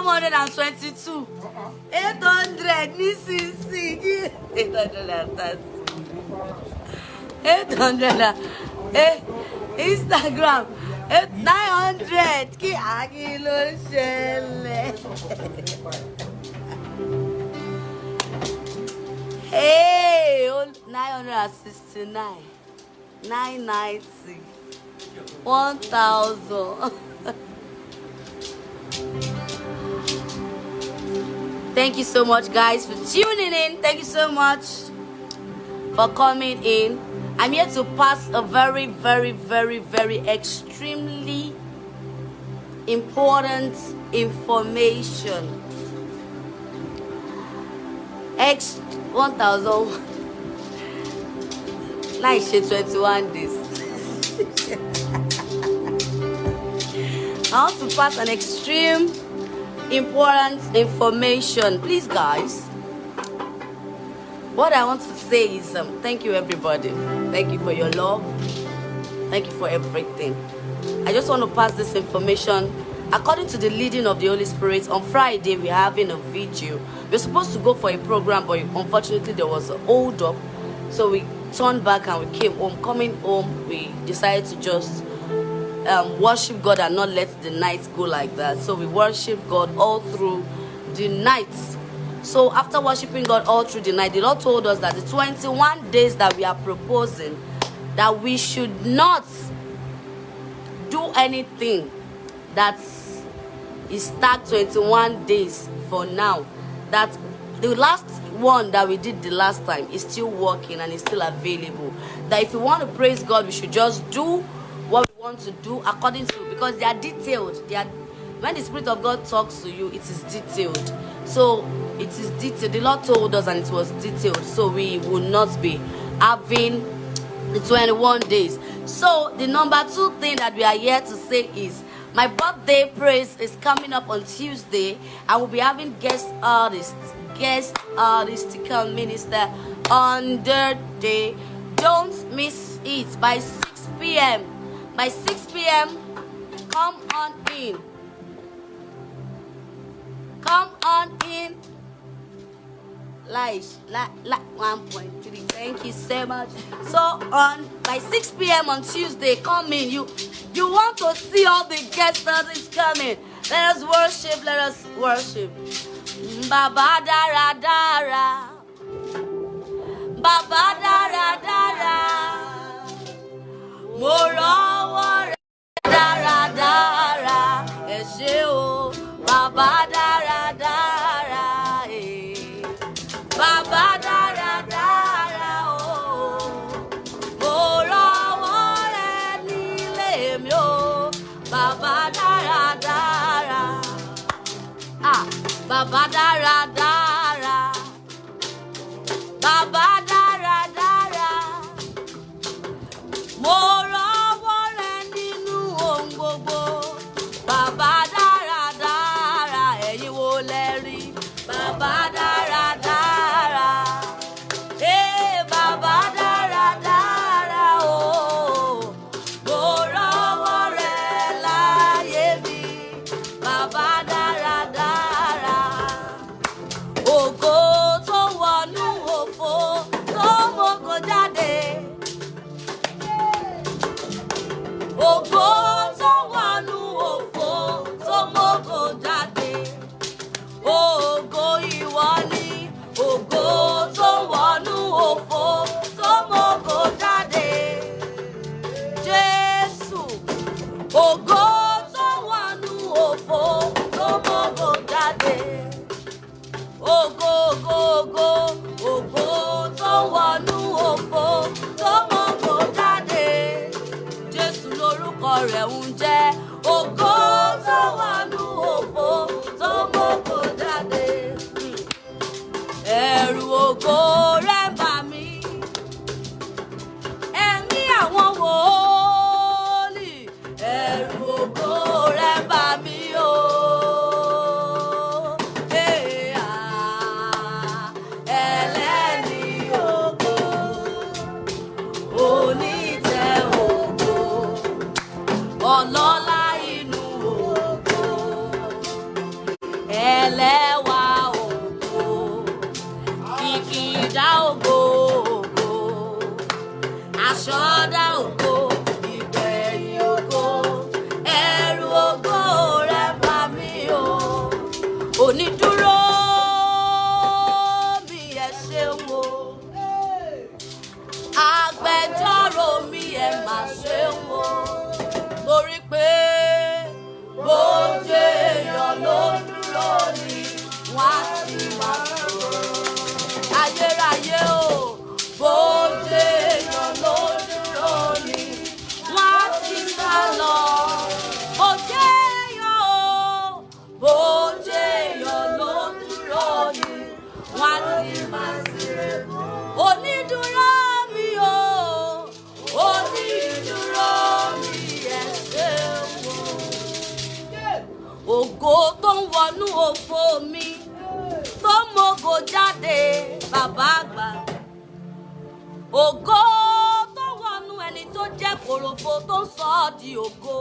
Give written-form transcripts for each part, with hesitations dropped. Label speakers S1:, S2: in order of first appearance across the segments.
S1: 722. 800. Nisi. 830. 800. Instagram. 900. Ki agilo shele. Hey, 969. 990. 1000. Thank you so much, guys, for tuning in. Thank you so much for coming in. I'm here to pass a very, very, very, very extremely important information. 1000. 21 days. I want to pass an extreme important information. Please, guys, what I want to say is thank you, everybody. Thank you for your love. Thank you for everything. I just want to pass this information according to the leading of the Holy Spirit. On Friday, we're having a video. We're supposed to go for a program, but unfortunately there was a hold up, so we turned back and we came home. Coming home, we decided to just worship God and not let the night go like that. So we worship God all through the night. So after worshiping God all through the night, the Lord told us that the 21 days that we are proposing, that we should not do anything that is stuck 21 days for now. That the last one that we did the last time is still working and is still available. That if you want to praise God, we should just do what we want to do according to, because they are detailed. They are, when the Spirit of God talks to you, it is detailed. So it is detailed. The Lord told us and it was detailed. So we will not be having the 21 days. So the number 2 thing that we are here to say is my birthday praise is coming up on Tuesday. I will be having guest artists to come minister on the day. Don't miss it. By 6 p.m. By 6 p.m. come on in. Come on in. Like 1.3. Thank you so much. So on by 6 p.m. on Tuesday, come in. You want to see all the guests that is coming. Let us worship. Let us worship. Baba dara dara. Baba dara dara. Moro dara dara. Esheo. Baba dara dara. Baba dara dara. Oh. Moro nile mio. Baba dara dara. Ah. Baba dara dara. Baba dara dara. Mo rawo re nínú ohun gbogbo. Baba dara dara. Ẹ̀yin wo lẹ rí? Baba dara dara. Eh, Baba dara dara. Oh, mo rawo re láyé mi. Baba dara dara. Ògo tó wọnú òfo tó mọ́kò jáde. Ògo tó wọnú òfo tó mọ́kò jáde. Ògo ìwọ ni. Ògo tó wọnú òfo tó mọ́kò jáde. Jésù. Ògo tó wọnú òfo tó mọ́kò jáde. Ògo, ògo, ògo tó wọnú òfo tó mọ́kò jáde. Jésù lórúkọ rẹ̀ ń jẹ́. Ògo tó wọnú òfo tó mọ́kò jáde. Ẹ̀rù ògo rẹ̀ bà mí. Ẹ̀mí àwọn wòlíì. Ẹ̀rù ògo rẹ̀ bà mí o. Ẹlẹ́ni ògo. ẹlẹ́wà ògo, kìkìdá ògo, aṣọ́dá ògo, ìgbẹ̀yìn ògo, ẹ̀rù ògo rẹ̀ bà mí o. Oniduro mi ẹ ṣeun o, agbẹjọ́rò mi ẹ mà ṣeun o, torí pé bójú èèyàn ló dúró ni wọ́n á sì máa sọ̀rọ̀. Ayérayé o, bójú èèyàn ló dúró ni wọ́n á sì sá lọ. Bójú èèyàn o, bójú èèyàn ló dúró ni wọ́n á sì máa sọ̀rọ̀. Oniduro mi o, Oniduro mi ẹ ṣeun o. Ògo tó ń wọnú òfò mi, tó mọ́gò jáde bàbá àgbà. Ògo tó wọnú ẹni tó jẹ́ kòròfo tó ń sọ ọ́ di ògo.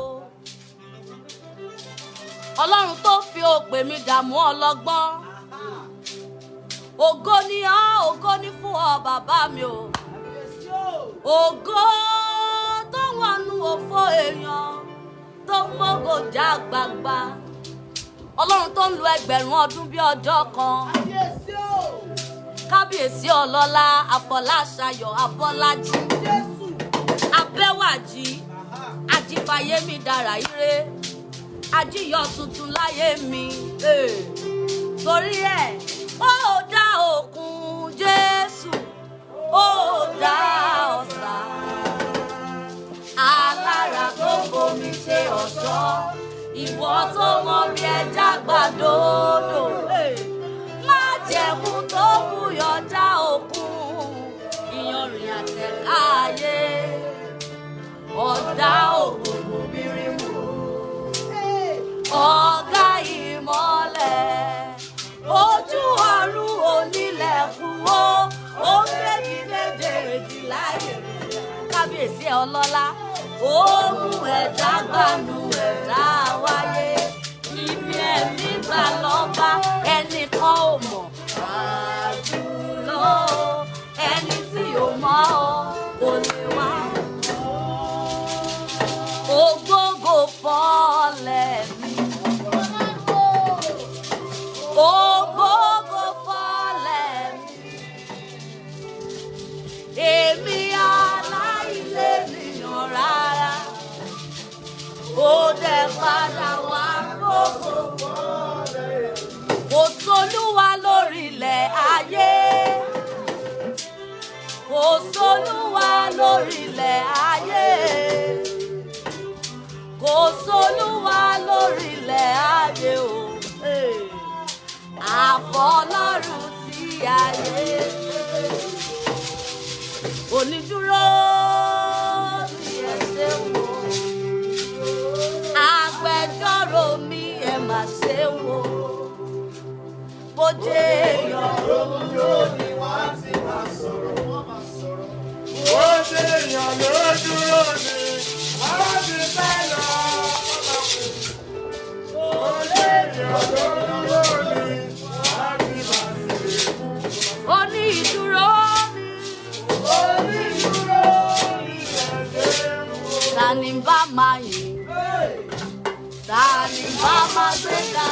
S1: Ọlọ́run tó fi òpè mi dààmú ọlọ́gbọ́n. Ògo ni ọ́, ògo ni fún ọ bàbá mi o. Ògo tó wọnú òfò èèyàn, tó mọ́gò já gbagba. Ọlọ́run tó ń lo ẹgbẹ̀rún ọdún bí ọjọ́ kan. Kábíyèsí ọlọ́lá, Afọláṣayọ̀, Abọ́lájí, Abẹ́wàjí, Ajífayé mi dára ire, Ajíyọ̀ tuntun láyé mi. Torí ẹ̀, ó dá òkun Jésù, ó dá ọ̀sà, alára tó fomi ṣe ọ̀ṣọ́, ìwọ tó mọ bí ẹja gbàdódò, májẹ̀mú tó búyọ̀ já òkun, ìyanrìn àtẹ̀káyé, ọ̀dá ògbògbò bírímù, ọ̀gá ìmọ́lẹ̀, ojú ọ̀run onílẹ̀kùn ó méjì méjèèjì láyé rẹ̀. Kábíyèsí ẹ ọlọ́lá, ó mú ẹ̀dá gbanú ẹ̀dá wáyé, ibi ẹ̀mí gbà lọ́ba ẹnìkan ò mọ̀ àjùlọ, ẹni tí ò mọ̀ kò lè wá. Ògógó fọ́lẹ̀ mi, ògógó fọ́lẹ̀ mi, èmi aláìlènìyàn rárá, ó dẹ̀ padà wá gbogbo fọ́lẹ̀. Kò sólúwa lórílẹ̀ ayé, kò sólúwa lórílẹ̀ ayé, kò sólúwa lórílẹ̀ ayé o. Àfọlọ́run sí ayé. Oniduro mi ẹ ṣeun o, agbẹjọ́rò mi ẹ mà ṣeun o. Bójú èèyàn ló dúró ni wọ́n á ti máa sọ̀rọ̀. Bójú èèyàn ló dúró ni wọ́n á ti fẹ́ lọ. Bójú èèyàn ló dúró ni wọ́n á ti máa sọ̀rọ̀. Oniduro mi, Oniduro mi ẹ̀jẹ̀ wo. Tani bá máa yìn, tani bá máa gbéga,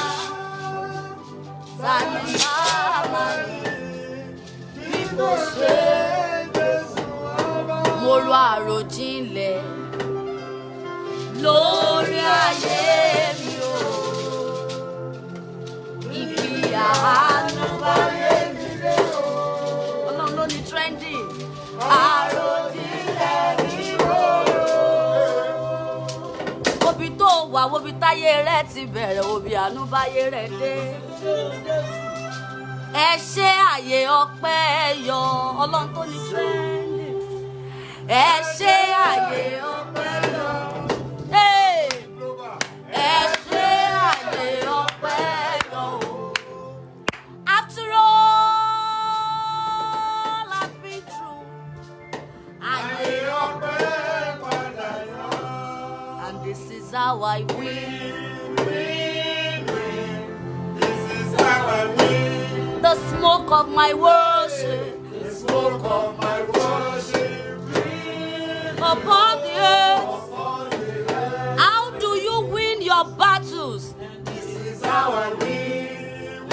S1: tani bá máa yìn bí kò ṣe Jésù ọba. Mo ro àròjinlẹ̀ lórí ayé mi o, ibi àánú bá yé mi dé o. Ọlọ́run ló ní trendy. Àròjinlẹ̀ mi o. Obi tó wà, obi táyé rẹ̀ ti bẹ̀rẹ̀, obi àánú báyé rẹ̀ dé. Ẹ ṣe àyè ọpẹ́ yọ, Ọlọ́run tó ní trendy. Ẹ ṣe àyè ọpẹ́ yọ. Ẹ ṣe àyè ọpẹ́ yọ. After all I've been through, àyè ọpẹ́ padà yọ. And this is how I win. This is how The smoke of my worship.
S2: The smoke of my worship.
S1: Upon the earth. How do you win your battles?
S2: This is how I win.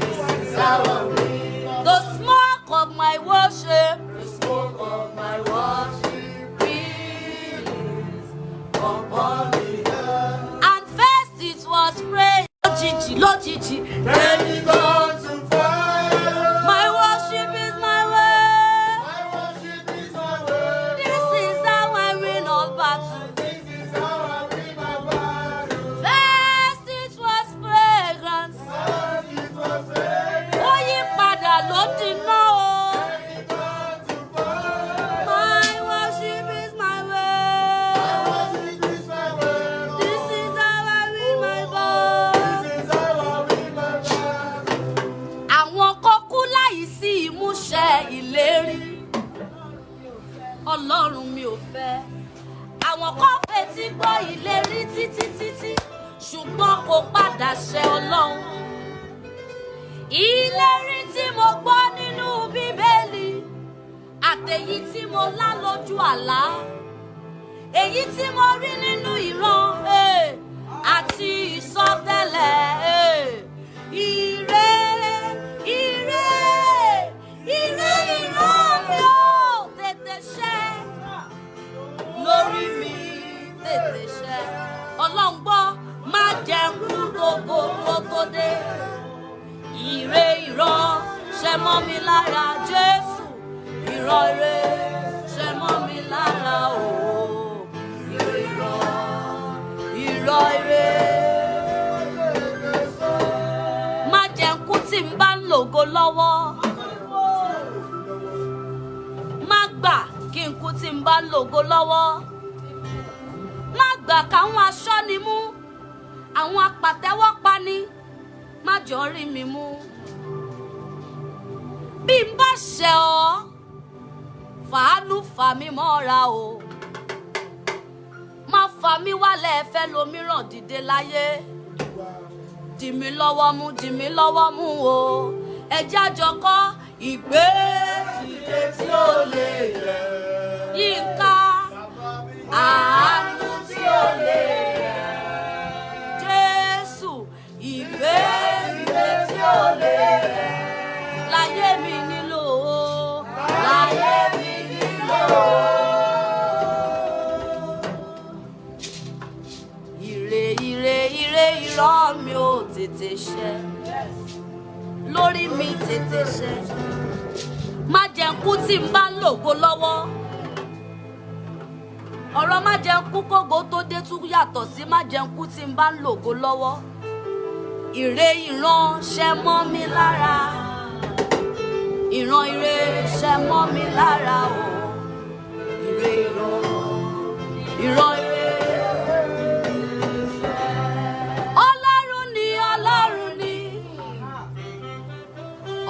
S2: This is how I win.
S1: The smoke of my worship.
S2: The smoke of my worship is upon the earth.
S1: And first it was praise. Lord Gigi.
S2: Then it got to fire.
S1: My worship is my way.
S2: My worship is my way.
S1: This is how I win all battles.
S2: This is how I win my battle.
S1: First it was fragrance.
S2: First it was fragrance.
S1: Ó yí padà ló ti ná o.
S2: Then it got to fire.
S1: My worship is my way.
S2: My worship is my way.
S1: This is how I win my battle.
S2: This is how I win my battle.
S1: Àwọn kan kú láì sí ìmúṣẹ ìlérí. Ọlọ́run mi ò fẹ́. Àwọn kan fetí gbọ́ ìlérí títí ṣùgbọ́n kò padà ṣẹ Ọlọ́run. Ìlérí tí mo gbọ́ nínú Bíbélì àtèyí tí mo lá lójú àlá. Èyí tí mo rí nínú ìran àti ìsọtẹ́lẹ̀. Ire ìran mi ò tètè ṣẹ. Lórí mi tètè ṣẹ. Ọlọ́run gbọ́ má jẹ́ kú gbogbo tó dé. Ire ìran ṣẹ mọ́ mi lára Jésù. Ìran ire ṣẹ mọ́ mi lára o. Ire ìran ire. Má jẹ́ kú tí n bá ń lògo lọ́wọ́. Má gbà kí n kú tí n bá ń lògo lọ́wọ́. Má gbà káwọn aṣọ́ni mú. Àwọn apàtẹ́wọ́ pani. Má jọ rí mi mú. Bí n bá ṣẹ̀ ọ́, fàánú fà mí mọ́ra o. Má fà mí wálẹ̀ fẹ́ lomíràn dìde láyé. Dì mí lọ́wọ́ mú o. Ẹ jájọ kọ́ ìgbé
S2: Ìdè tí ó lè yẹ.
S1: Yínká àánú tí ó lè yẹ. Jésù ìgbé tí ó lè yẹ. Láyé mi nílò o. Láyé mi nílò o. Ire ìran mi ò tètè ṣẹ. Lórí mi tètè ṣẹ. Má jẹ́ n kú tí n bá ń lògo lọ́wọ́. Ọ̀rọ̀ má jẹ́ n kú kógo tó dé tún yàtọ̀ sí má jẹ́ n kú tí n bá ń lògo lọ́wọ́. Ire ìran ṣẹ mọ́ mi lára. Ìran ire ṣẹ mọ́ mi lára o. Ire ìran ire.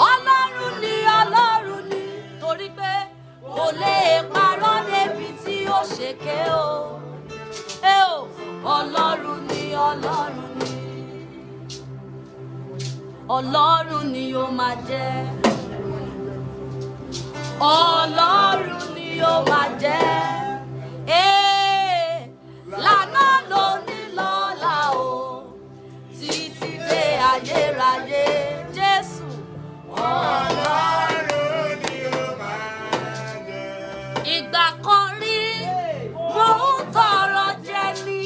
S1: Ọlọ́run ni torí pé kò lè parọ́ débi tí ó ṣèké o. Ọlọ́run ni Ọlọ́run ni ó máa jẹ́. Ọlọ́run ni ó máa jẹ́. Lánàá lóní lọ́la o. Títí dé ayérayé Jésù.
S2: Ọlọ́run ni ó máa jẹ́.
S1: Ìgbà kan rí mo ń tọrọ jẹ ní.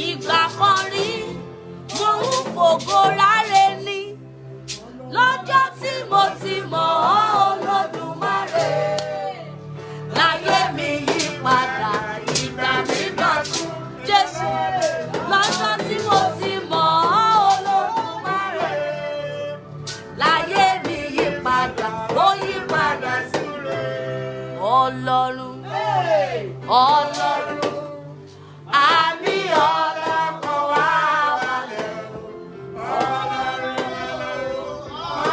S1: Ìgbà kan rí mo ń fògo ráre ní. Lọ́jọ́ tí mo ti mọ̀ ọ́ Olódùmarè. Láyé mi yí padà, ìgbà mi dọ̀tun Jésù. Lọ́jọ́ tí mo ti mọ̀ ọ́ Olódùmarè. Láyé mi yí padà, ó yí padà sí rere. Ọlọ́run, àmì ọlọ́kọ̀ wá balẹ̀.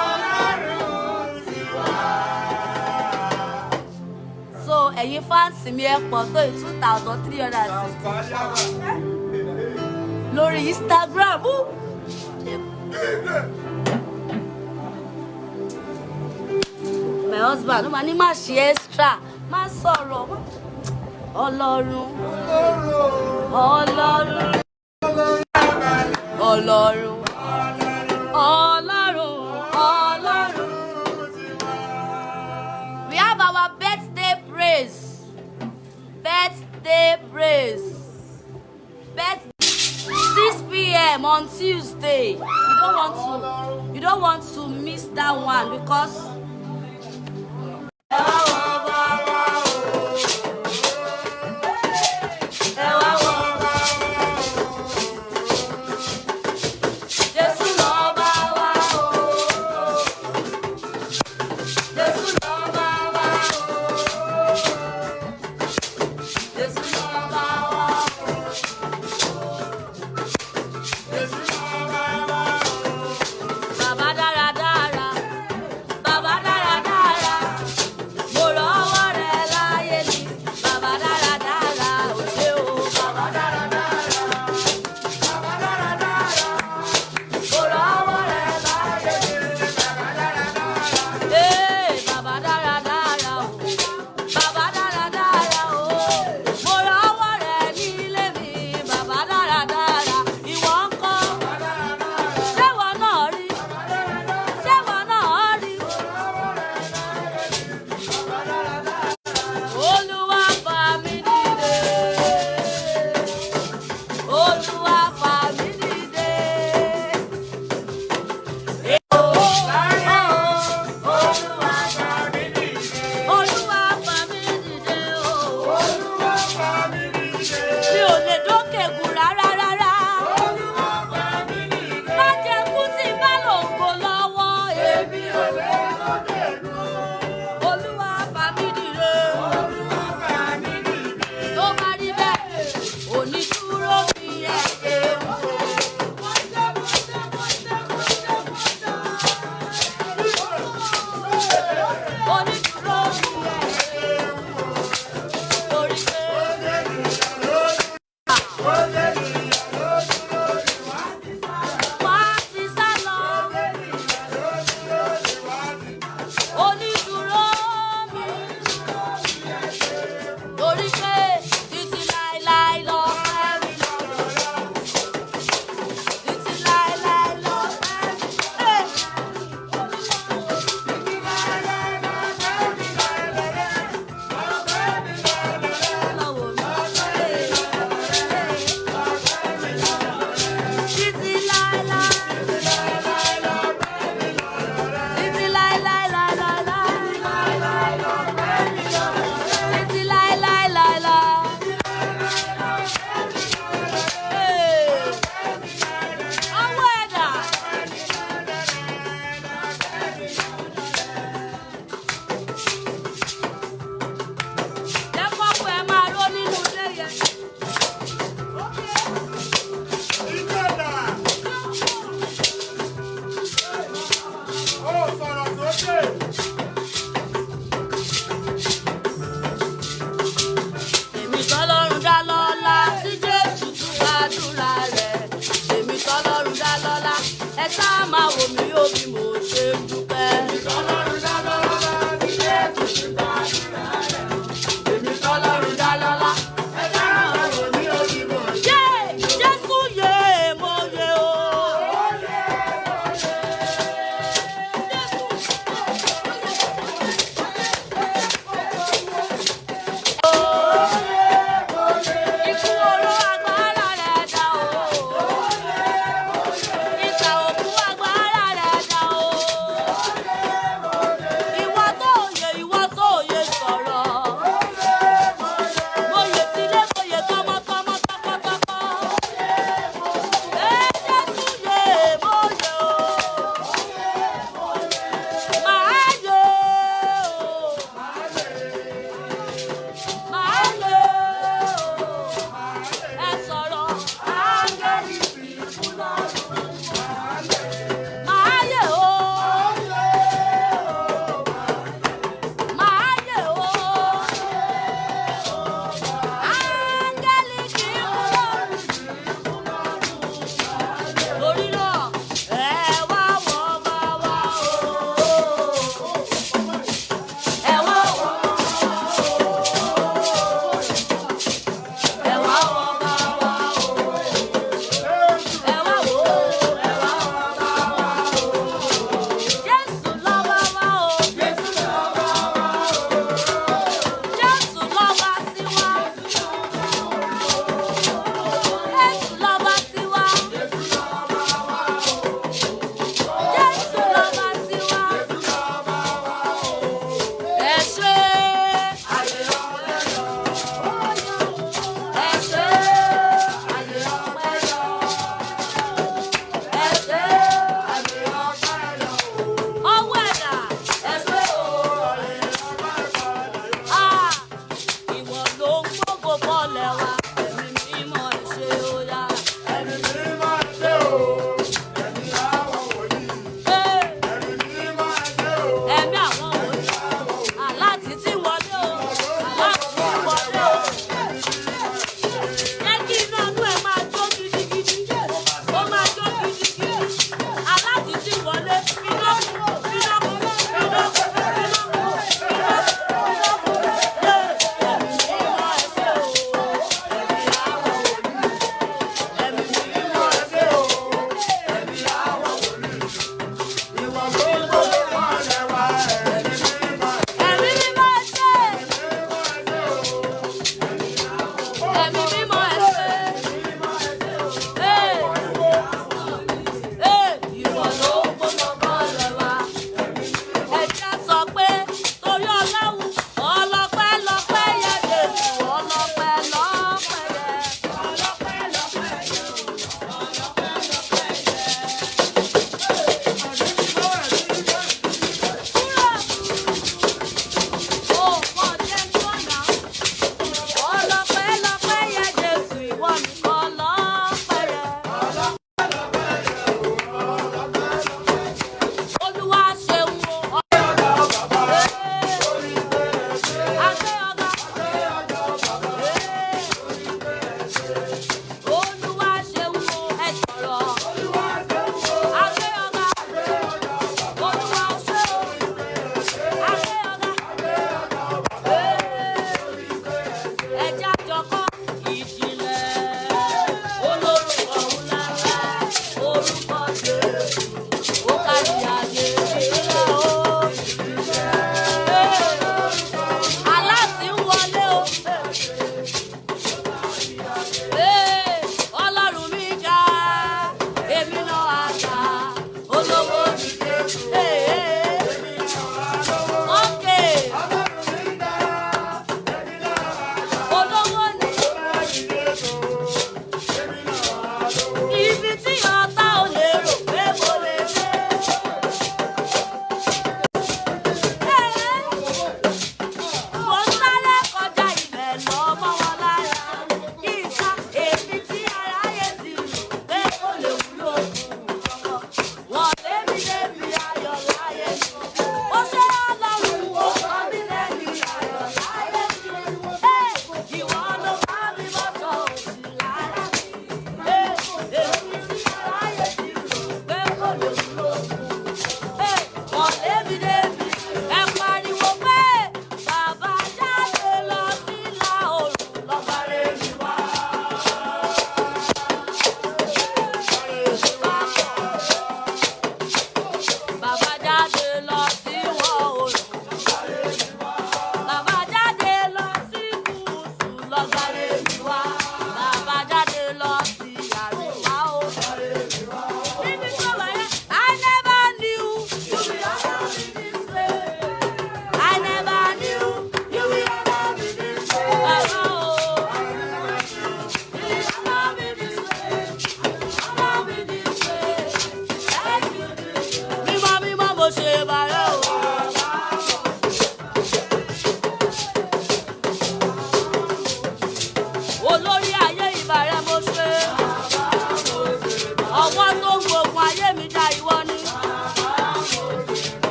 S1: Ọlọ́run ti wá. So ẹ̀yin fáǹsì mi ẹ pọ̀ tó 2,360 lórí Instagram. My husband, ma ní má ṣe extra, má sọ̀rọ̀. Ọlọ́run. Ọlọ́run. Ọlọ́run. Ọlọ́run. Ọlọ́run. We have our birthday praise. Birthday praise. Birthday 6 p.m. on Tuesday. You don't want to miss that one because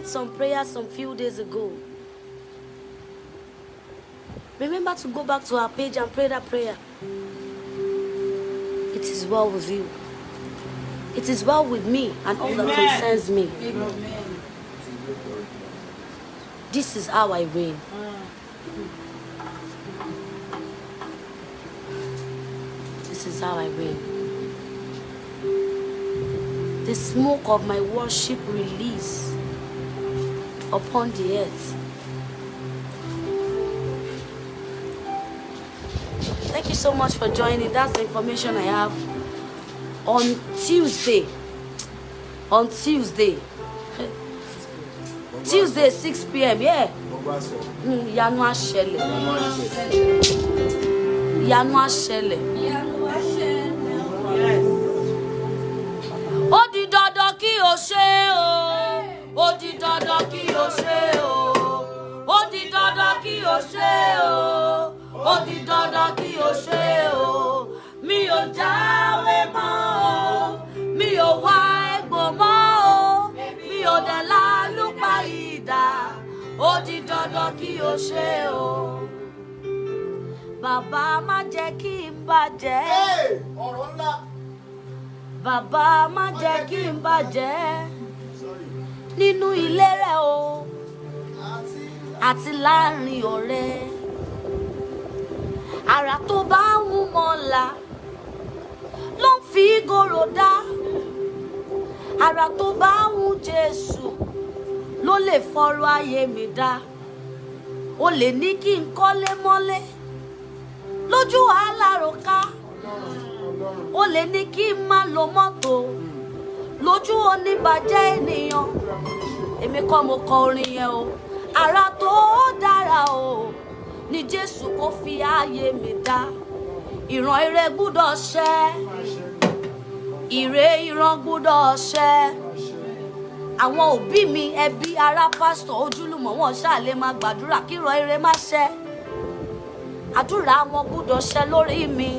S1: Some prayers some few days ago. Remember to go back to our page and pray that prayer. It is well with you. It is well with me and all that concerns me. Amen. This is how I win. This is how I win. The smoke of my worship release upon the earth. Thank you so much for joining. That's the information I have. On Tuesday, Tuesday 6 p.m. Yeah. Yanua Shele. Ó di dandan kí o ṣe o. Ó di dandan kí o ṣe o. Ó di dandan kí o ṣe o. Ó di dandan kí o ṣe o. Mi ò jáwé mọ́ o. Mi ò wá egbò mọ́ o. Mi ò dẹ̀ lálùpà ìdá. Ó di dandan kí o ṣe o. Bàbá má jẹ́ kí n bàjẹ́.
S2: Ọ̀rọ̀ ńlá.
S1: Bàbá má jẹ́ kí n bàjẹ́ nínú ilé rẹ̀ o àti láàrin ọ̀rẹ́. Àrà tó bá ń wú mọ́la ló ń fi gòrò dá. Àrà tó bá ń wú Jésù ló lè fọ̀rọ̀ ayé mi dá. O lè ní kí n kọ́lé mọ́lé lójú aláròká. O lè ní kí n má lo mọ́tò lójú oníbàjẹ́ ènìyàn. Èmi kọ́ mo kọ orin yẹn o. Àrà tó dára o ni Jésù kò fi ayé mi dá. Ìran ire gbúdọ̀ ṣẹ. Ire ìran gbúdọ̀ ṣẹ. Àwọn òbí mi, ẹbí, ará, pásítọ̀, ojúlùmọ̀ wọn ṣáà lè máa gbàdúrà kí ìran ire má ṣẹ. Àdúrà wọn gbúdọ̀ ṣẹ lórí mi.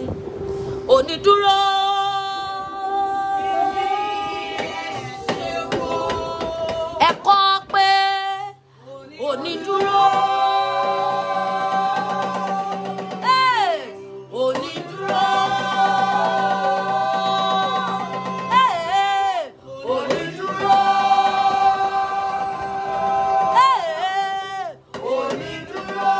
S1: Oniduro. Ẹ kọ́ pé Oniduro. Oniduro. Oniduro. Oniduro.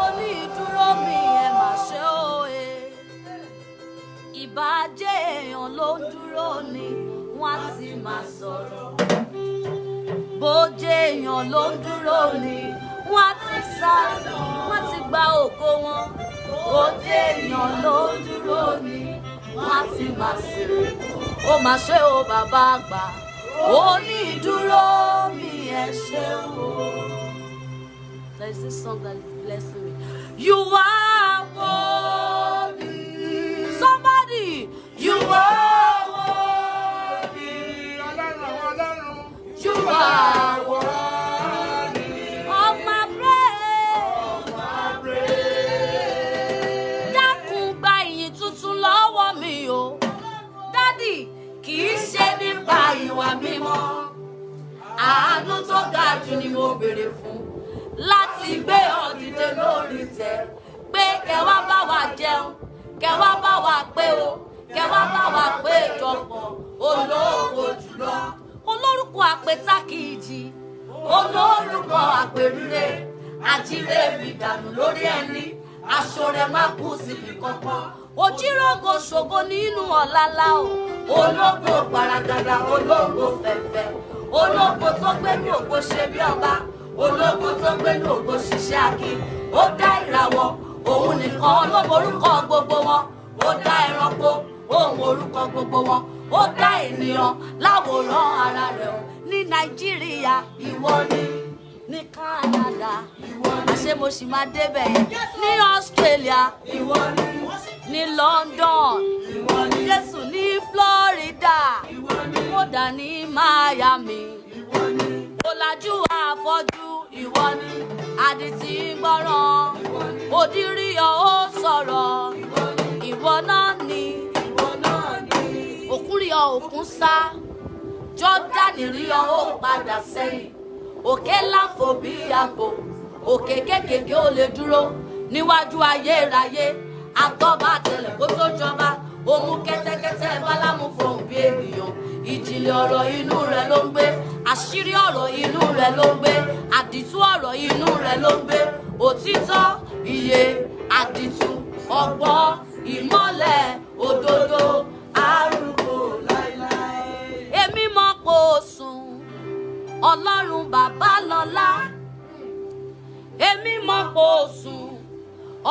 S1: Oniduro mi ẹ má ṣe òye. Ìbàjẹ́ èèyàn ló ń dúró ni wọ́n á sì máa sọ̀rọ̀. Bójẹ́ èèyàn ló ń dúró ni wọ́n á ti sá, wọ́n ti gba ògo wọn. Bójẹ́ èèyàn ló ń dúró ni wọ́n á ti máa sèrè. Ó máa ṣe o bàbá àgbà. Onídúró mi ẹ ṣé o. There is this song that is blessing me. You are worthy. Somebody, you are worthy. You are worthy of my praise. Dákun gba ìyìn tuntun lọ́wọ́ mi o. Daddy, kì í ṣe nípa ìwà mímọ́. àánú tó ga jù ni mo béèrè fún láti gbé ọ dìde lórí ìtẹ́ pé kẹ́ wá bá wa jẹun kẹ́ wá bá wa pé o kẹ́ wá bá wa pé ìjọpọ̀ ológo jùlọ olórúkọ àpètákìjì olórúkọ àpèrire àjíire mi dànù lórí ẹni aṣọ rẹ̀ má kú síbi kankan òjìrògo ṣògo nínú ọ̀làlá o ológo gbaragada ológo fẹ̀fẹ̀ ológo tó gbẹ́nu ògo ṣe bí ọba ológo tó gbẹ́nu ògo ṣiṣẹ́ akin ó dá ìràwọ̀ òun nìkan ló morúkọ gbogbo wọn ó dá ẹranko òun morúkọ gbogbo wọn ó dá ènìyàn láwòrán ara rẹ̀ o ní Nàìjíríà ìwọ ni ní Canada ìwọ ni àṣé mo sì máa débẹ̀ yẹn ní Australia ìwọ ni ní London ìwọ ni Jésù ní Florida ìwọ ni kódà ní Miami ìwọ ni ọ̀làjú àfọ́jú ìwọ ni àdìtì gbọ́ràn òdìrí ọ̀ ó sọ̀rọ̀ ìwọ náà ni òkun rí ọ òkun sá Jọ́dánì rí ọ ó padà sẹ́yìn òkè láǹfò bí àgbò òkè kékèké ó lè dúró níwájú ayérayé àtọ́ba àtẹlẹ̀ kó tó jọba ó mú kẹ́tẹ́kẹ́tẹ́ bálámú fọhùn bí ènìyàn ìjìnlẹ̀ ọ̀rọ̀ inú rẹ̀ ló ń gbé àṣírí ọ̀rọ̀ inú rẹ̀ ló ń gbé àdìtú ọ̀rọ̀ inú rẹ̀ ló ń gbé òtítọ́ ìyè àdìtú ọgbọ́n ìmọ́lẹ̀ òdodo arúgbó láíláí. Èmi mọ̀ pé o sùn Ọlọ́run bàbá lọ́lá èmi mọ̀ pé o sùn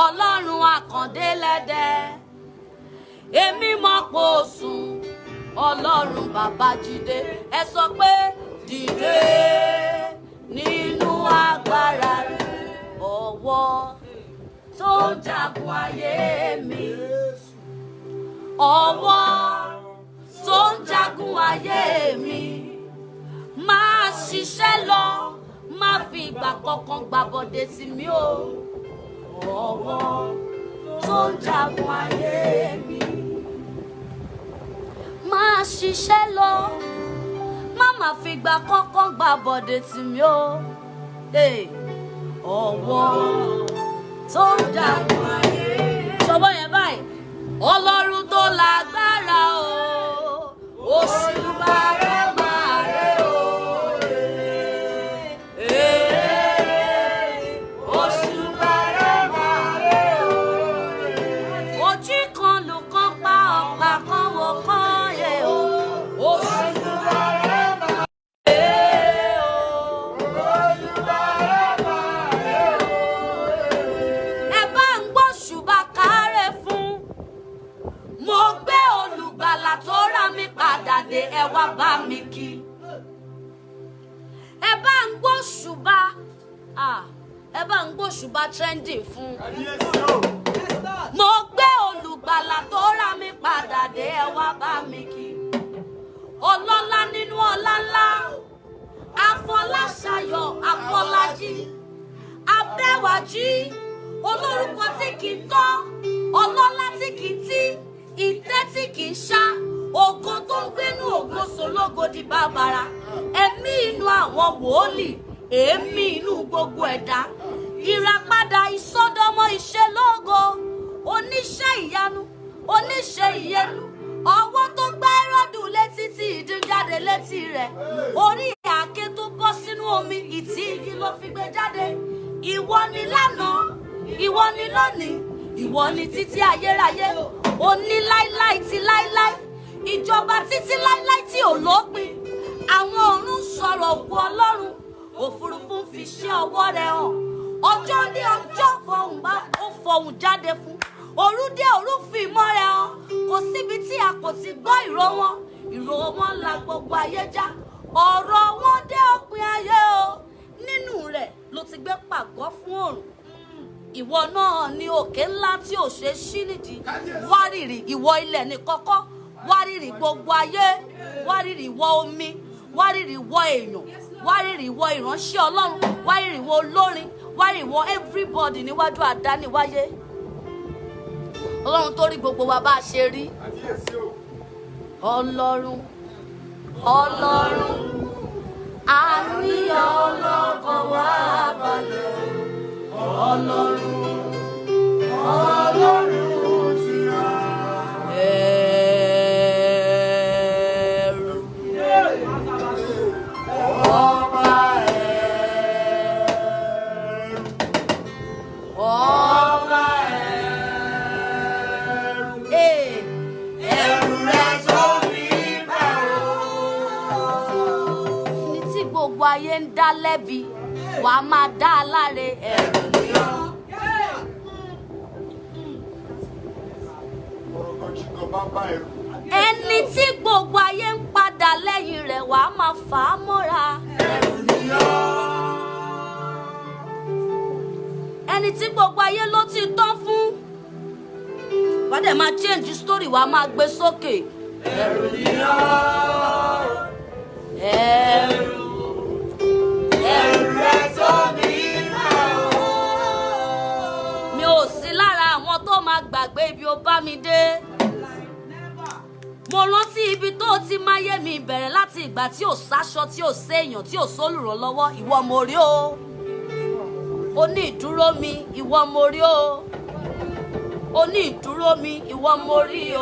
S1: Ọlọ́run àkàndé lẹ́dẹ̀ èmi mọ̀ pé o sùn Ọlọ́run bàbá jídé ẹ sọ pé dìde nínú agbára rẹ̀ ọwọ́ tó ń jagun ayé mi ọwọ́ tó ń jagun ayé mi máa ṣiṣẹ́ lọ má fi ìgbà kankan gbàbọ̀dé tì mí o ọwọ́ tó ń jagun ayé mi máa ṣiṣẹ́ lọ má má fi ìgbà kankan gbàbọ̀dé tì mí o ọwọ́ tó ń jagun ayé mi. ṣọwọ́ yẹn báyìí Ọlọ́run tó lágbára o òṣùbà rẹ̀ máa rẹ̀ o òṣùbà rẹ̀ máa rẹ̀ o ojú kan ló kàn pa ọ̀pá kan wò kàn yẹ o òṣùbà rẹ̀ máa rẹ̀ o òṣùbà rẹ̀ máa rẹ̀ o ẹ bá ń gbọ́ ṣùbà kárẹ̀ fún mo gbé olùgbàlà tó rà mí padà dé ẹ wá bá mi kí ẹ bá ń gbóṣùbà ẹ bá ń gbóṣùbà trending fún mo gbé olùgbàlà tó rà mí padà dé ẹ wá bá mi kí ọlọ́lá nínú ọlá ńlá afọláṣayọ̀ afọlájí abẹ́wàjí olórúkọ tí kì í tán ọlọ́lá tí kì í tí ìtẹ́ tí kì í ṣá ògo tó ń gbénú ògo sọlógo di bàbàrà ẹ̀mí inú àwọn wòólì èémí inú gbogbo ẹ̀dá ìràpadà ìsọdọmọ ìṣelógo oníṣẹ́ ìyanu oníṣẹ́ ìyẹnu ọwọ́ tó gbá Hẹ́rọ́dù létí tí ìdún jáde létí rẹ̀ orí àáké tó bọ́ sínú omi ìtì igi ló fi gbé jáde ìwọ ni lánàá ìwọ ni lónìí ìwọ ni títí ayérayé òní láíláí ti láíláí ìjọba títí láíláí tí ò lópin àwọn ọ̀run sọ̀rọ̀ ògo Ọlọ́run òfurufú ń fi ṣẹ́ ọwọ́ rẹ̀ hàn ọjọ́ ní ọjọ́ fọhùn bá ó fọhùn jáde fún òru dé òru fi ìmọ̀ rẹ̀ hàn kò síbi tí a kò ti gbọ́ ìró wọn la gbogbo ayé já ọ̀rọ̀ wọn dé òpin ayé o nínú rẹ̀ ló ti gbé pàgọ́ fún òrùn ìwọ náà ni òkè ńlá tí ò ṣe ṣí nídìí wárìrì ìwọ ilẹ̀ ní kọ́kọ́ wárìrì gbogbo ayé wárìrì ìwọ omi wárìrì ìwọ èèyàn wárìrì ìwọ ìránṣẹ́ Ọlọ́run wárìrì ìwọ olórin wárìrì ìwọ everybody níwájú àdániwáyé Ọlọ́run tó rí gbogbo wa bá a ṣe rí Ọlọ́run àní ọlọ́kàn wá balẹ̀.
S2: Ọlọ́run, Ọlọ́run ti há.
S1: Ẹ̀rù
S2: Ọba ẹ̀rù, ọba ẹ̀rù, ẹ̀rù rẹ̀ tó mi bá o.
S1: ní tí gbogbo ayé ń dá lẹ́bi wàá máa dá a láre. Ẹ̀rù ni ọ́. Ẹni tí gbogbo ayé ń padà lẹ́yìn rẹ̀ wàá máa fà á mọ́ra.
S2: Ẹ̀rù ni ọ́.
S1: Ẹni tí gbogbo ayé ló ti tán fún wàá dẹ̀ máa change story wàá máa gbé sókè.
S2: Ẹ̀rù ni ọ́.
S1: Ẹ̀rù
S2: rẹ̀ tó mi bá o.
S1: mi ò sí lára àwọn tó máa gbàgbé ibi ó bá mi dé. Mo rántí ibi tó ti máyé mi bẹ̀rẹ̀ láti ìgbà tí ò sáṣọ, tí ò séèyàn, tí ò sólùrànlọ́wọ́. Ìwọ mo rí o. O ní ìdúró mi, ìwọ mo rí o. O ní ìdúró mi, ìwọ mo rí o.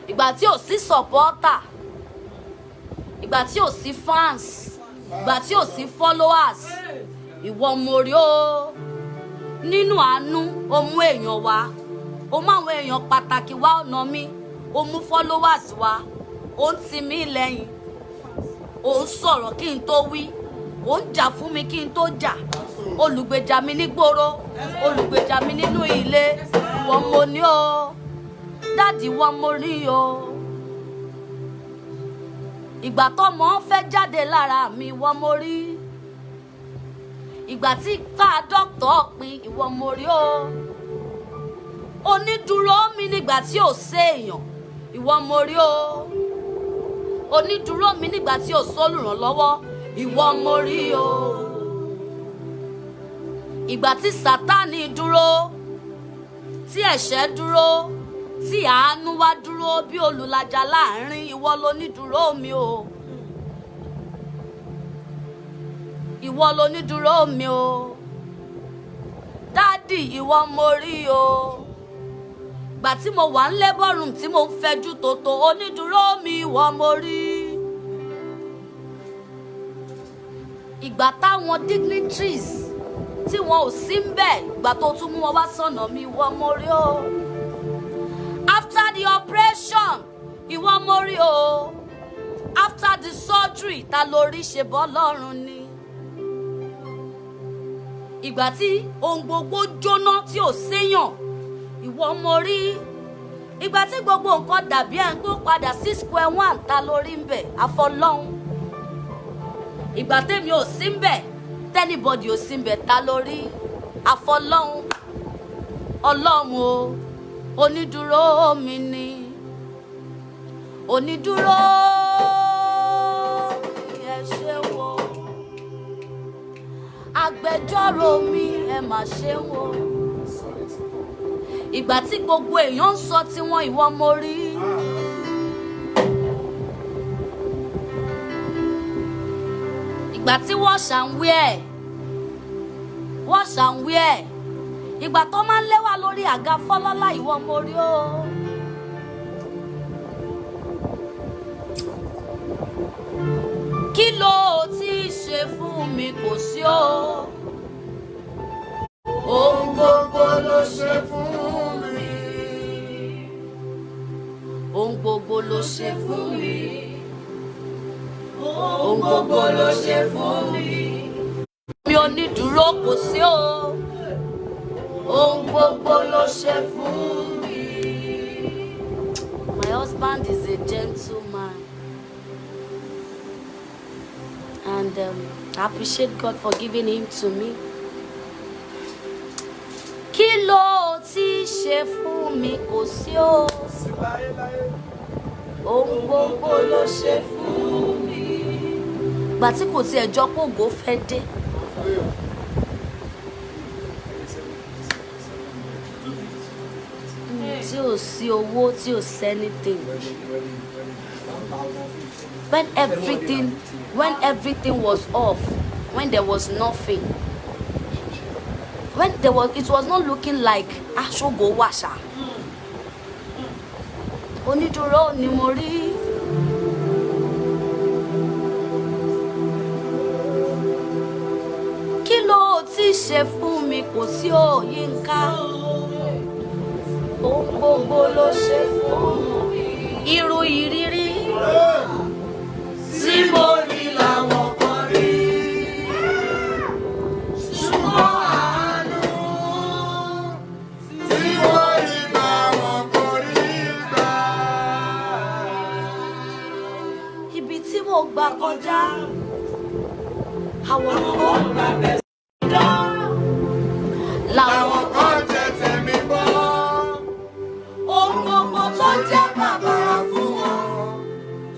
S1: Ìgbà tí ò sí supporter, ìgbà tí ò sí fans, ìgbà tí ò sí followers, ìwọ mo rí o. Nínú àánú o mú èèyàn wá, o mú àwọn èèyàn pàtàkì wá ọ̀nà mi, o mú followers wá, o ń tì mí lẹ́yìn, o ń sọ̀rọ̀ kí n tó wí, o ń jà fún mi kí n tó jà, olùgbèjà mi nígboro, olùgbèjà mi nínú ilé. Ìwọ mo ní o, dáàdì ìwọ mo rí o. Ìgbà tọ́mọ ń fẹ́ jáde lára mi, ìwọ mo rí. Ìgbà tí ká dọ́kítọ̀ pin, ìwọ mo rí o. Onídúró mi nígbà tí ò séèyàn, ìwọ mo rí o. Onídúró mi nígbà tí ò sólùrànlọ́wọ́, ìwọ mo rí o. Ìgbà tí Sátánì dúró, tí ẹ̀ṣẹ̀ dúró, tí àánú wá dúró bí olùlàjà láàrin, ìwọ lonídúró mi o. Ìwọ lonídúró mi o. Dádì ìwọ mo rí o. Ìgbà tí mo wà ń labour room tí mo ń fẹjú tòótò, onídúró mi ìwọ mo rí. Ìgbà táwọn dignitaries tí wọn ò sí ń bẹ̀, ìgbà tó tún mú wọn wá sọ́nà mi, ìwọ mo rí o. After the operation, ìwọ mo rí o. After the surgery, ta lórí ṣe bọ́ lọ́rùn ni. Ìgbà tí ohun gbogbo jóná tí ò séyàn, ìwọ mo rí. Ìgbà tí gbogbo nǹkan dàbí ẹ̀ ń gbó padà sí square one, ta lórí ń bẹ̀, àfọlọ́hun. Ìgbà tèmi ò sí ń bẹ̀, tẹ́nibọ̀dì ò sí ń bẹ̀, ta lórí, àfọlọ́hun. Ọlọ́run o, onídúró mi ni. Onídúró mi ẹ ṣé wo. Agbẹjọ́rò mi ẹ mà ṣé wo. Ìgbà tí gbogbo èèyàn ń sọ tiwọn, ìwọ mo rí. Ìgbà tí wọ́n ṣàǹwé ẹ̀, ìgbà tó máa ń léwà lórí àga fọ́lọ́lá, ìwọ mo rí o. Kí ló ti ṣe fún mi kò sí o.
S2: Ohun gbogbo ló ṣe fún mi.
S1: Ohun gbogbo ló ṣe fún mi.
S2: Ohun gbogbo ló ṣe fún mi.
S1: Mi ò ní dúró kò sí o.
S2: Ohun gbogbo ló ṣe fún mi.
S1: My husband is a gentleman. And I appreciate God for giving him to me. Kí ló ti ṣe fún mi kò sí o. Ohun gbogbo ló ṣe fún mi. Ìgbà tí kò tiẹ̀ jọ pé ògo fẹ́ dé. Tí ò sí owó, tí ò sẹ́nítìn. when everything was off, when there was nothing, it was not looking like Ashogo Washa. Oniduro ni mo rí. Kí ló ti ṣe fún mi kò sí Oyinka. Gbogbo ló ṣe fún mi. Irú ìrírí tí mo rí làwọn kan rí. Ṣùgbọ́n àánú tí mo rí làwọn kan rí gbà. Ibi tí mo gbà kọjá, àwọn kan gbà bẹ̀ sọ́dọ̀. Làwọn kan jẹ tẹ̀mí bọ́. Ohun gbogbo tó jẹ́ bàbàrà fún wọn.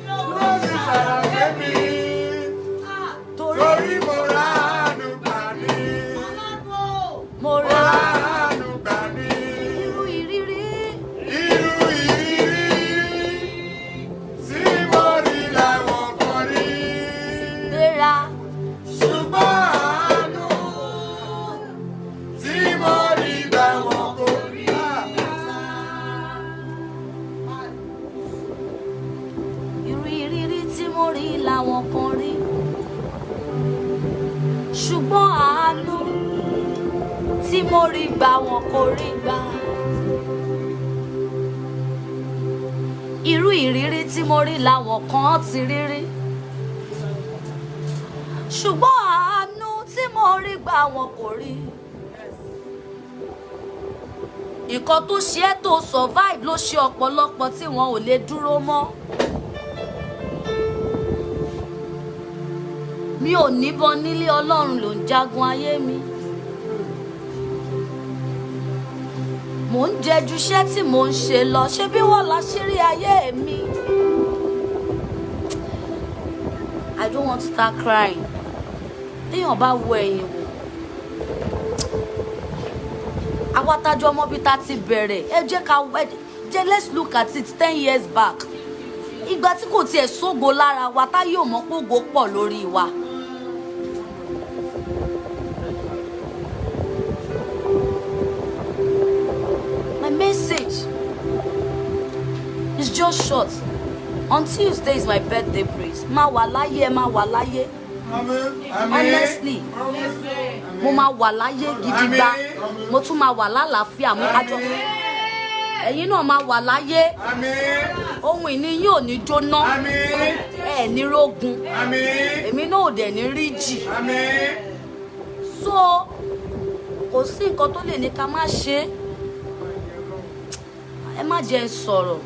S1: Lórí ṣàlàyé mi. Torí mo ra àánú gbà ní. Mo ra àánú gbà ní. Irú ìrírí. Tí mo rí làwọn kan rí. Gbéra. Ṣùgbọ́n àánú tí mo rí làwọn kò rí. Irú ìrírí tí mo rí làwọn kan rí. Ṣùgbọ́n àánú tí mo rí gbà wọn kò rí gbà. Irú ìrírí tí mo rí làwọn kan ti rírí. Ṣùgbọ́n àánú tí mo rí gbà wọn kò rí. Nǹkan tó ṣe é tó survive ló ṣe ọ̀pọ̀lọpọ̀ tí wọn ò lè dúró mọ́. Mi ò níbọn nílé, Ọlọ́run ló ń jagun ayé mi. Mò ń jẹjú iṣẹ́ tí mò ń ṣe lọ, ṣé bí wọ́n láṣírí ayé mi. I don't want to start crying. Téèyàn bá wo ẹ̀yìn wò. Àwa tájọ ọmọ bíi ta ti bẹ̀rẹ̀, ẹ jẹ́ let's look at it 10 years back. Ìgbà tí kò tiẹ̀ sógo lára wa, táyé ò mọ̀ pé ògo pọ̀ lórí wa. My message is just short. On Tuesday is my birthday praise. Má wà láyé. Honestly, mo máa wà láyé gidigba. Mo tún máa wà lálàáfíà mú kájọ. Ẹ̀yin náà máa wà láyé. Ohun ìní yín ò ní jóná. Ẹ ní rógun. Èmi náà ò dẹ̀ ní rí jì. So kò sí nǹkan tó lè ní ká má ṣe. Ẹ má jẹ́ sọ̀rọ̀.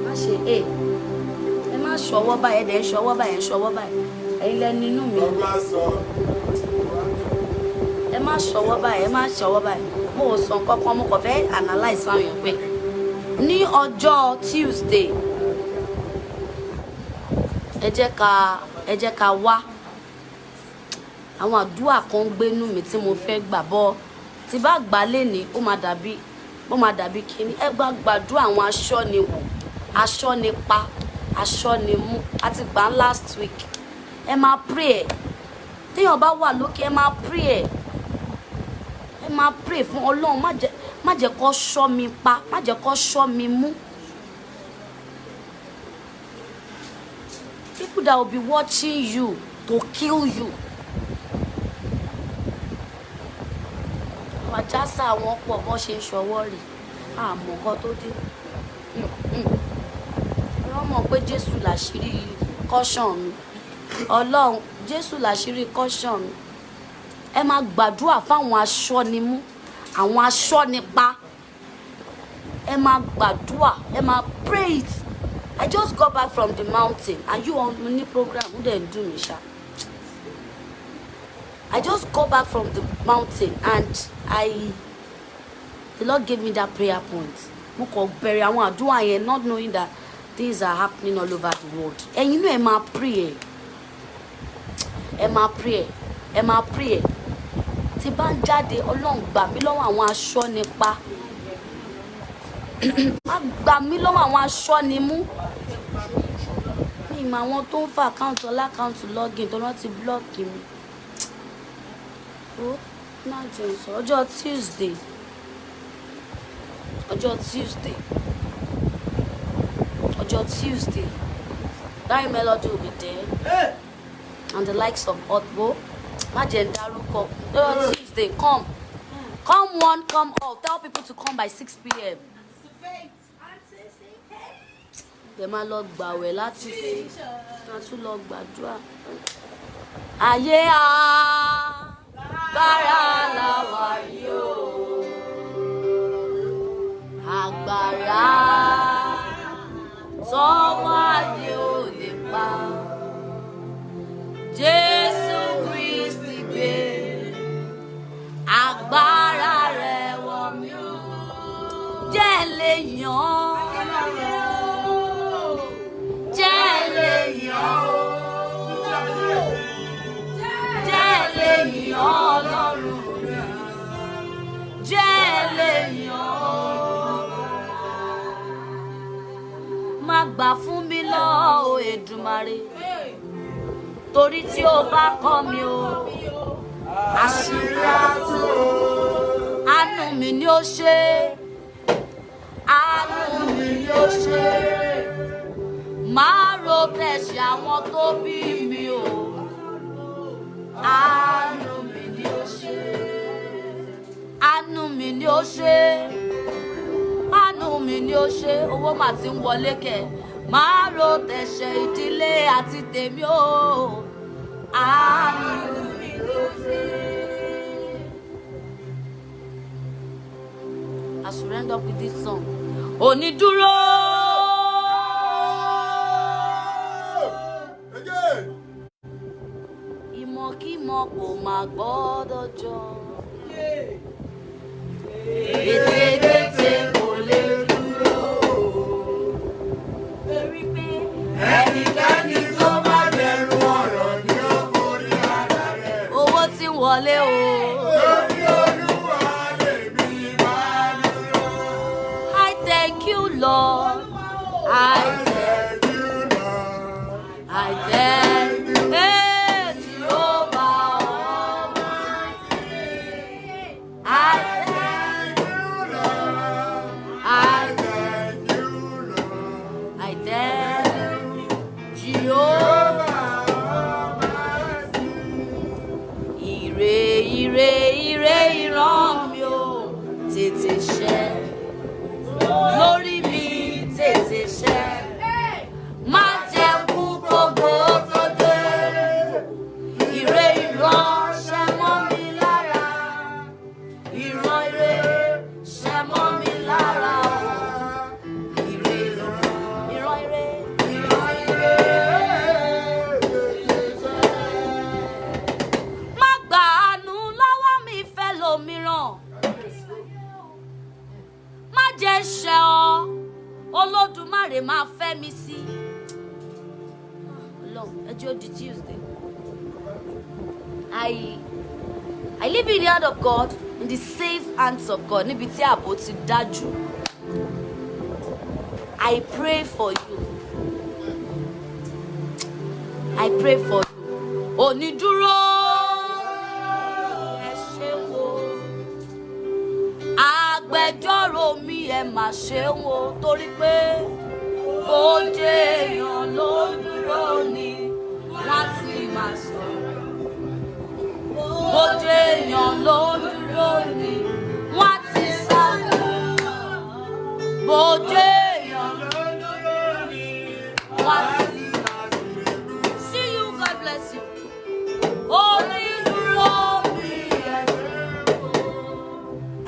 S1: Má ṣe ẹ má ṣọwọ́ báyìí, ẹ dẹ̀ ń ṣọwọ́ báyìí. Ẹ̀yin lẹ nínú mi. Ẹ má ṣọwọ́ báyìí. Mo ò sọ nǹkan kan, mo kàn fẹ́ analyse fáwọn èèyàn pé ní ọjọ́ Tuesday ẹ jẹ́ ká wá àwọn àdúrà kan gbénú mi tí mo fẹ́ gbà bọ́ tí bá gbà lénìí ó máa dàbí kíní. Ẹ gbàdúrà àwọn aṣọ́niwò, aṣọ́nipa, aṣọ́nimú àti gbà last week. Ẹ máa pray ẹ̀. Téèyàn bá wà lókè ẹ máa pray ẹ̀. Ẹ máa pray fún Ọlọ́run, má jẹ́ kó ṣọ́ mi pa, má jẹ́ kó ṣọ́ mi mú. People that will be watching you to kill you. Àwọn àjàsà àwọn pọ̀ bọ́ ṣe ń ṣọwọ́ rè àmọ́ nǹkan tó dé. Wọ́n mọ̀ pé Jésù làṣírí caution mi. Ọlọ́run Jésù làṣírí caution mi. Ẹ máa gbàdúrà fáwọn aṣọ́nimú, àwọn aṣọ́nipa. Ẹ máa gbàdúrà, ẹ máa pray it. I just got back from the mountain and you on the program who didn't do me, sha. I just got back from the mountain and the Lord gave me that prayer point. Mo kàn bẹ̀rẹ̀ àwọn àdúrà yẹn not knowing that things are happening all over the world. Ẹ̀yin náà ẹ máa pray. Ẹ máa pray. Ẹ máa pray. Tí bá ń jáde, Ọlọ́run gbà mí lọ́wọ́ àwọn aṣọ́nipa. Gbà mí lọ́wọ́ àwọn aṣọ́nimú. ìmọ̀ àwọn tó ń fa àkáǹtì ọlákáǹtì login tó rántí blọ́ọ̀kì mi. Ó náà jẹ́ sọ ọjọ́ Tuesday. That melody will be there. And the likes of Otbo. Imagine Daruko. Tuesday, come. Come one, come all. Tell people to come by 6 p.m. They might log bawe láti tún lọ gbàdúrà. Ayé agbára la wà yìí o. Agbára tọ́wọ́ ayé ò lè pa. Jésù Kristi gbé agbára rẹ̀ wọ̀ mí o. Jẹ́ lè yàn. Jẹ́ lè yàn o. Jẹ́ lè yàn Ọlọ́run rẹ̀. Jẹ́ lè yàn o. Má gbà fún mi lọ o Èdùmàrè. Torí tí o bá kọ̀ mí o. Àṣírí àtò. Àánú mi ni ó ṣe. Àánú mi ni ó ṣe. Máa ro tẹ̀sí àwọn tó bí mi o. Àánú mi ni ó ṣe. Àánú mi ni ó ṣe. Àánú mi ni ó ṣe. Owó mà ti ń wọlé kẹ̀. Máa ro tẹ̀sẹ̀ ìdílé àti tèmi o. Àánú mi ni ó ṣe. I surrender with this song. Oniduro. Ìmọ̀kímọ̀ kò máa gbọ́dọ̀ jọ. Ètèkété kò lè dúró. Ẹnikẹ́ni tó bá bẹ̀rù ọ̀rọ̀ ni ó forí ara rẹ̀. Owó tí ń wọlé o. Lórí Olúwa lèmi máa dúró. I thank you, Lord. I thank you, Lord. I thank you. Hey, Jehovah Almighty. I thank you, Lord. I thank you, Lord. I thank you, Jehovah Almighty. Ire, ire, ire ìran mi o, tètè ṣẹ. Lórí mi tètè ṣẹ. Má jẹ́ kú gbogbo tó dé. Ire ìran ṣẹ mọ́ mi lára. Ìran ire ṣẹ mọ́ mi lára o. Ire ìran ire. Ìran ire tètè ṣẹ. Má gba àánú lọ́wọ́ mi fẹ́ lòmíràn. Má jẹ́ ṣẹ ọ́. Olódùmarè máa fẹ́ mi sí. Ọlọ́run ẹjọ́ di Tuesday. I live in the hand of God, in the safe hands of God. Níbi tí ààbò ti dájú. I pray for you. I pray for you. Oniduro. Ẹ ṣeun o. Agbẹjọ́rò mi ẹ mà ṣeun o. Torí pé bó jẹ́ èèyàn ló dúró ni wọ́n sì máa sọ̀rọ̀. Bó jẹ́ èèyàn ló dúró ni wọ́n ti sá lọ. Bó jẹ́ èèyàn ló dúró ni wọ́n sì máa sọ̀rọ̀. See you, God bless you. Oniduro mi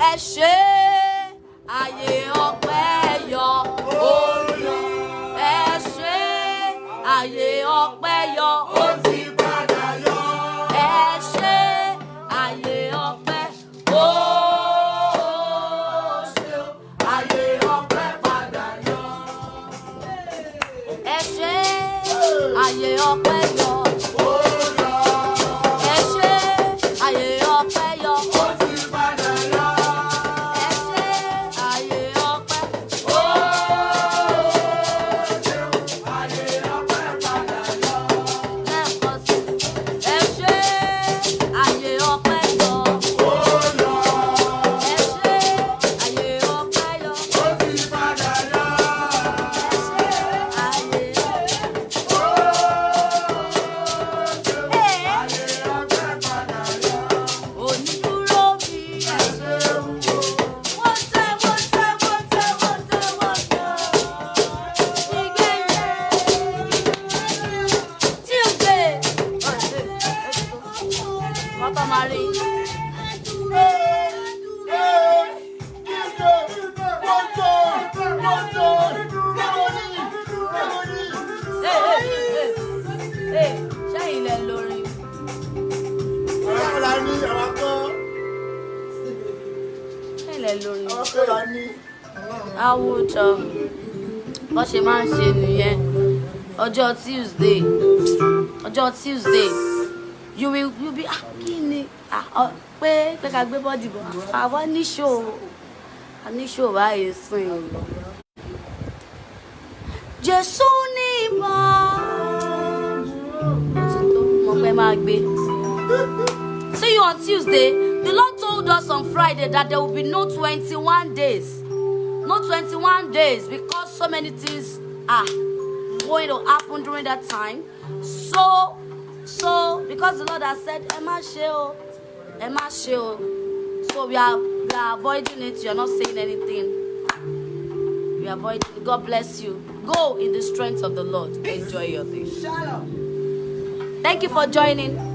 S1: ẹ ṣé ayé ọpẹ́ yọ orí. Ẹ ṣé ayé ọpẹ́ yọ ó ti padà yọ. Ẹ ṣé ayé ọpẹ́ ó ṣé ayé ọpẹ́ padà yọ. Ẹ ṣé ayé ọpẹ́ yọ. Ẹ ṣé ayé ọpẹ́ yọ ó ti padà yọ. Ẹ ṣé ayé ọpẹ́ ó ṣé ayé ọpẹ́ padà yọ. Àwùjọ bó ṣe máa ń ṣe nìyẹn. Ọjọ́ Tuesday you will be kí ni pé ká gbé bọ́dì bọ̀ àwọn níṣó báyìí sìn. Jésù ní ìmọ̀ mo pẹ́ máa gbé. See you on Tuesday. The Lord told us on Friday that there will be no 21 days. No 21 days because so many things are going to happen during that time. So because the Lord has said, Emma Sheo. So we are avoiding it. You are not saying anything. We are avoiding it. God bless you. Go in the strength of the Lord. Enjoy your day. Thank you for joining.